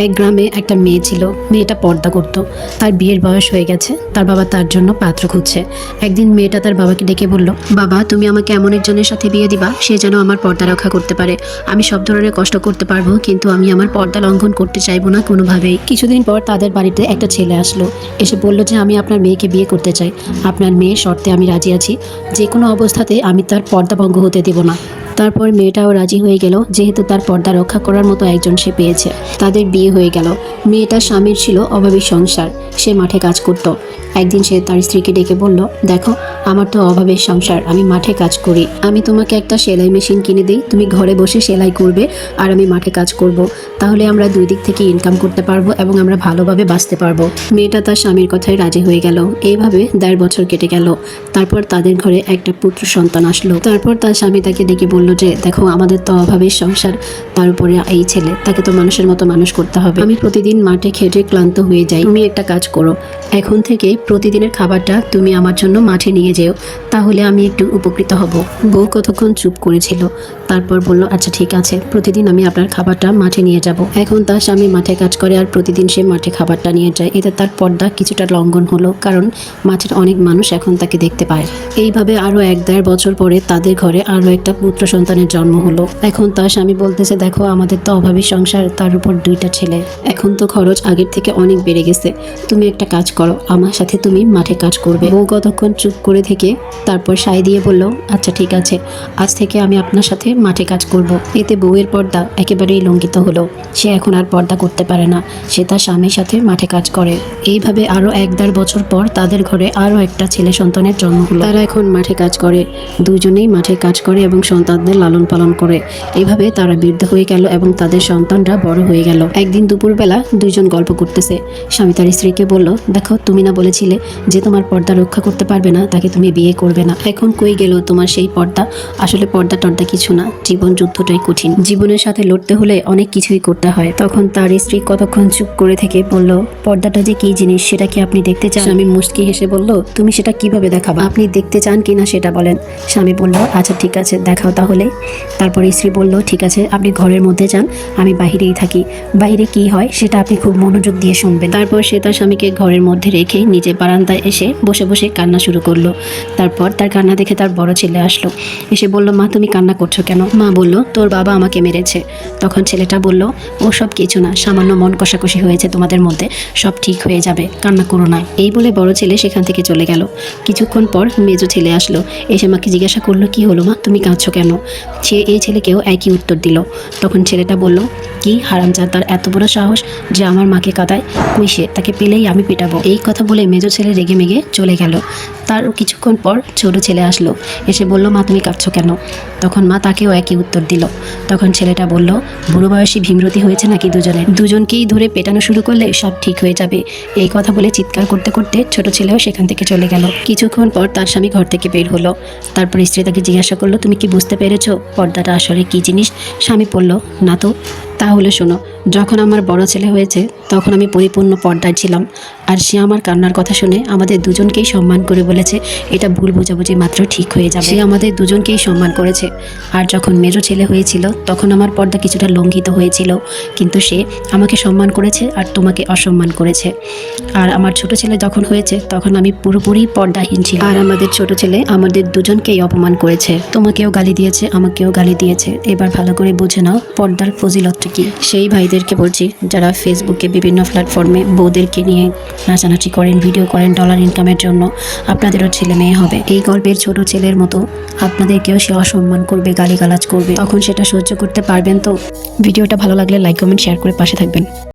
এক গ্রামে একটা মেয়ে ছিল। মেয়েটা পর্দা করত। তার বিয়ের বয়স হয়ে গেছে। তার বাবা তার জন্য পাত্র খুঁজছে। একদিন মেয়েটা তার বাবাকে ডেকে বলল, বাবা তুমি আমাকে এমন একজনের সাথে বিয়ে দিবা সে যেন আমার পর্দা রক্ষা করতে পারে। আমি সব ধরনের কষ্ট করতে পারবো, কিন্তু আমি আমার পর্দা লঙ্ঘন করতে চাইবো না কোনোভাবেই। কিছুদিন পর তাদের বাড়িতে একটা ছেলে আসলো। এসে বলল যে আমি আপনার মেয়েকে বিয়ে করতে চাই। আপনার মেয়ের শর্তে আমি রাজি আছি। যে কোনো অবস্থাতে আমি তার পর্দা ভঙ্গ হতে দেব না। তারপর মেয়েটাও রাজি হয়ে গেল, যেহেতু তার পর্দা রক্ষা করার মতো একজন সে পেয়েছে। তাদের বিয়ে হয়ে গেল। মেয়েটার স্বামীর ছিল অভাবী সংসার। সে মাঠে কাজ করত। একদিন সে তার স্ত্রীকে ডেকে বলল, দেখো আমার তো অভাবের সংসার, আমি মাঠে কাজ করি। আমি তোমাকে একটা সেলাই মেশিন কিনে দিই, তুমি ঘরে বসে সেলাই করবে আর আমি মাঠে কাজ করব। তাহলে আমরা দুই দিক থেকে ইনকাম করতে পারবো এবং আমরা ভালোভাবে বাঁচতে পারবো। মেয়েটা তার স্বামীর কথায় রাজি হয়ে গেল। এইভাবে 1.5 বছর কেটে গেল। তারপর তাদের ঘরে একটা পুত্র সন্তান আসলো। তারপর তার স্বামী তাকে ডেকে বলল যে দেখো আমাদের তো অভাবের সংসার, তার উপরে এই ছেলে, তাকে তো মানুষের মতো মানুষ করতে হবে। আমি প্রতিদিন মাঠে খেটে ক্লান্ত হয়ে যাই। তুমি একটা কাজ করো, এখন থেকে প্রতিদিনের খাবারটা তুমি আমার জন্য মাঠে নিয়ে যেও, তাহলে আমি একটু উপকৃত হব। বউ কতক্ষণ চুপ করেছিল, তারপর বলল আচ্ছা ঠিক আছে, প্রতিদিন আমি আপনার খাবারটা মাঠে নিয়ে যাব। এখন তার স্বামী মাঠে কাজ করে আর প্রতিদিন সে মাঠে খাবারটা নিয়ে যায়। এতে তার পর্দা কিছুটা লঙ্ঘন হলো, কারণ মাঠের অনেক মানুষ এখন তাকে দেখতে পায়। এইভাবে আরো 1.5 বছর পরে তাদের ঘরে আরো একটা পুত্র সন্তানের জন্ম হলো। এখন তার স্বামী বলতেছে দেখো আমাদের তো অভাবী সংসার, তার উপর 2টা ছেলে, এখন তো খরচ আগের থেকে অনেক বেড়ে গেছে। তুমি একটা কাজ করো, আমার সাথে তুমি মাঠে কাজ করবে। বউ কতক্ষণ চুপ করে থেকে তারপর সায় দিয়ে বলল আচ্ছা ঠিক আছে, আজ থেকে আমি আপনার সাথে মাঠে কাজ করব। এতে বউয়ের পর্দা একেবারেই লঙ্ঘিত হলো। সে এখন আর পর্দা করতে পারে না, সে তার স্বামীর সাথে মাঠে কাজ করে। এইভাবে আরো 1.5 বছর পর তাদের ঘরে আরো একটা ছেলে সন্তানের জন্ম হলো। তারা এখন মাঠে কাজ করে, দুজনেই মাঠে কাজ করে এবং সন্তানদের লালন পালন করে। এইভাবে তারা বৃদ্ধ হয়ে গেল এবং তাদের সন্তানরা বড় হয়ে গেল। একদিন দুপুরবেলা দুইজন গল্প করতেছে। স্বামী তার স্ত্রীকে বলল, দেখো তুমি না বলেছিলে যে তোমার পর্দা রক্ষা করতে পারবে না তাকে তুমি বিয়ে করবে না, এখন কই গেল তোমার সেই পর্দা? আসলে পর্দা টর্দা কিছু না, জীবন যুদ্ধটাই কঠিন। জীবনের সাথে লড়তে হলে অনেক কিছুই করতে হয়। তখন তার স্ত্রী কতক্ষণ চুপ করে থেকে বলল, পর্দাটা যে কি জিনিস সেটা কি আপনি দেখতে চান? স্বামী মুচকি হেসে বলল, তুমি সেটা কিভাবে দেখাবা? আপনি দেখতে চান কিনা সেটা বলেন। স্বামী বলল, আচ্ছা ঠিক আছে দেখাও তাহলে। তারপর স্ত্রী বলল, ঠিক আছে আপনি ঘরের মধ্যে যান, আমি বাহিরেই থাকি। বাইরে কি হয় সেটা আপনি খুব মনোযোগ দিয়ে শুনবেন। তারপর সে তার স্বামীকে ঘরের মধ্যে রেখে নিজে বারান্দায় এসে বসে বসে কান্না শুরু করলো। তারপর তার কান্না দেখে তার বড় ছেলে আসলো। এসে বলল, মা তুমি কান্না করছো কেন? মা বলল, তোর বাবা আমাকে মেরেছে। তখন ছেলেটা বলল, ও সব কিছু না, সামান্য মন কষাকষি হয়েছে তোমাদের মধ্যে, সব ঠিক হয়ে যাবে, কান্না করো না। এই বলে বড় ছেলে সেখান থেকে চলে গেল। কিছুক্ষণ পর মেজো ছেলে আসলো। এসে মাকে জিজ্ঞাসা করলো, কি হলো মা, তুমি কাঁদছো কেন? সে এই ছেলেকেও একই উত্তর দিল। তখন ছেলেটা বলল, কি হারামজাদ, তার এত বড় সাহস যে আমার মাকে কাঁদায়, কই সে, তাকে পেলেই আমি পিটাবো। এই কথা বলে মেজো ছেলে রেগে মেগে চলে গেল। তার কিছুক্ষণ পর ছোট ছেলে আসলো। এসে বলল, মা তুমি কাঁদছো কেন? তখন মা তাকেও একই উত্তর দিল। তখন ছেলেটা বলল, বুড়ো বয়সী ভীমরতি হয়েছে নাকি দুজনকেই ধরে পেটানো শুরু করলে সব ঠিক হয়ে যাবে। এই কথা বলে চিৎকার করতে করতে ছোট ছেলেও সেখান থেকে চলে গেল। কিছুক্ষণ পর তার স্বামী ঘর থেকে বের হলো। তারপর স্ত্রী তাকে জিজ্ঞাসা করলো, তুমি কি বুঝতে পেরেছো পর্দাটা আসলে কি জিনিস? স্বামী বলল, না তো। তাহলে শোনো, যখন আমার বড় ছেলে হয়েছে তখন আমি পরিপূর্ণ পর্দায় ছিলাম, আর সে আমার কান্নার কথা শুনে আমাদের দুজনকেই সম্মান করে বলেছে এটা ভুল বোঝাবুঝি মাত্র ঠিক হয়ে যাবে। সে আমাদের দুজনকেই সম্মান করেছে। আর যখন মেজো ছেলে হয়েছিল তখন আমার পর্দা কিছুটা লঙ্ঘিত হয়েছিল, কিন্তু সে আমাকে সম্মান করেছে আর তোমাকে অসম্মান করেছে। আর আমার ছোট ছেলে যখন হয়েছে তখন আমি পুরোপুরি পর্দাহীন ছিলাম, আর আমাদের ছোট ছেলে আমাদের দুজনকেই অপমান করেছে, তোমাকেও গালি দিয়েছে, আমাকেও গালি দিয়েছে। এবার ভালো করে বুঝে নাও পর্দার ফজিলতটা কি। সেই ভাইদেরকে বলছি যারা ফেসবুকে বিভিন্ন প্ল্যাটফর্মে বউদেরকে নিয়ে নাচানাচি করেন, ভিডিও করেন ডলার ইনকামের জন্য, আপনাদেরও ছেলে মেয়ে হবে। এই গল্পের ছোট ছেলের মতো আপনাদেরকেও সে অসম্মান করবে, গালিগালাজ করবে, তখন সেটা সহ্য করতে পারবেন তো? ভিডিওটা ভালো লাগলে লাইক কমেন্ট শেয়ার করে পাশে থাকবেন।